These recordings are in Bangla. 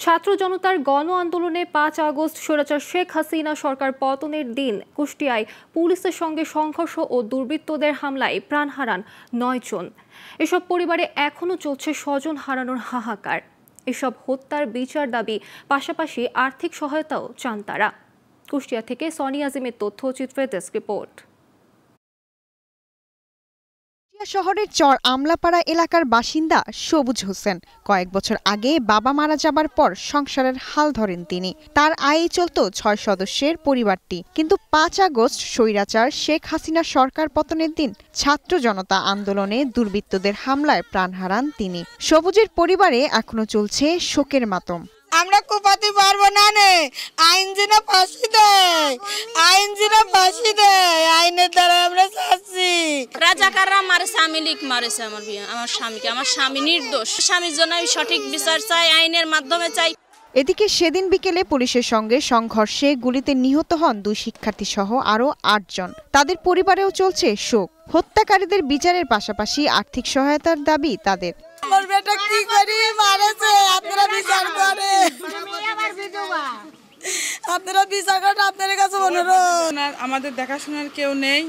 ছাত্র জনতার গণ আন্দোলনে ৫ আগস্ট স্বৈরাচার শেখ হাসিনা সরকার পতনের দিন কুষ্টিয়ায় পুলিশের সঙ্গে সংঘর্ষ ও দুর্বৃত্তদের হামলায় প্রাণ হারান ৯ জন। এসব পরিবারে এখনও চলছে স্বজন হারানোর হাহাকার। এসব হত্যার বিচার দাবি পাশাপাশি আর্থিক সহায়তাও চান তারা। কুষ্টিয়া থেকে সনি আজিমের তথ্যচিত্রে ডেস্ক রিপোর্ট। শহরের চর আমলাপাড়া এলাকার বাসিন্দা সবুজ হোসেন কয়েক বছর আগে বাবা মারা যাবার পর সংসারের হাল ধরেন তিনি। তার আয়ে চলত ৬ সদস্যের পরিবারটি। কিন্তু ৫ আগস্ট স্বৈরাচার শেখ হাসিনা সরকার পতনের দিন ছাত্র জনতা আন্দোলনে দুর্বৃত্তদের হামলায় প্রাণ হারান তিনি। সবুজের পরিবারে এখনো চলছে শোকের মাতম। আমরা কোপাতে পারবো না, আইনজীবীরা ফাঁসি দেয়, আইনের দ্বারা আমরা চাচ্ছি। রাজাকাররা মারেছে, আমি লীগ মারেছে আমার স্বামীকে। আমার স্বামী নির্দোষ। স্বামীর জন্য আমি সঠিক বিচার চাই, আইনের মাধ্যমে চাই। এদিকে সেদিন বিকেলে পুলিশের সঙ্গে সংঘর্ষে গুলিতে নিহত হন ২ শিক্ষার্থী সহ আরও ৮ জন। তাদের পরিবারেও চলছে শোক। হত্যাকারীদের বিচারের পাশাপাশি আর্থিক সহায়তার দাবি তাদের। আমার বেটা কি করি মারেছে, আপনারা বিচার করেন, আপনাদের কাছে অনুরোধ। আমাদের দেখাশোনার কেউ নেই,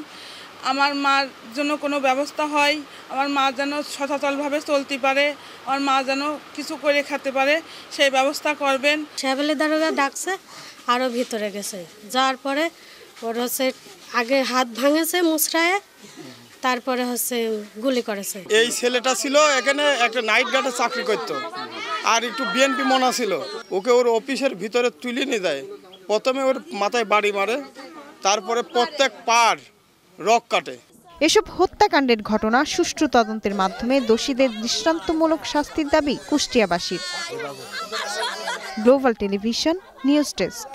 আমার মার জন্য কোনো ব্যবস্থা হয়, আমার মা যেন সচলভাবে চলতে পারে, আমার মা যেন কিছু করে খেতে পারে, সেই ব্যবস্থা করবেন। সাহেবের দারোগা ডাকছে, আরও ভিতরে গেছে, যাওয়ার পরে ওর হচ্ছে আগে হাত ভাঙেছে মুচড়ায়, তারপরে হচ্ছে গুলি করেছে। এই ছেলেটা ছিল এখানে একটা নাইট গার্ডে চাকরি করতো, আর একটু বিএনপি মনা ছিল। ওকে ওর অফিসের ভিতরে তুলে নিয়ে যায়। প্রথমে ওর মাথায় বাড়ি মারে, তারপরে প্রত্যেক পার রক কাটে। এসব হত্যাকাণ্ডের ঘটনা সুষ্ঠু তদন্তের মাধ্যমে দোষীদের দৃষ্টান্তমূলক শাস্তির দাবি কুষ্টিয়াবাসীর। Global television news desk.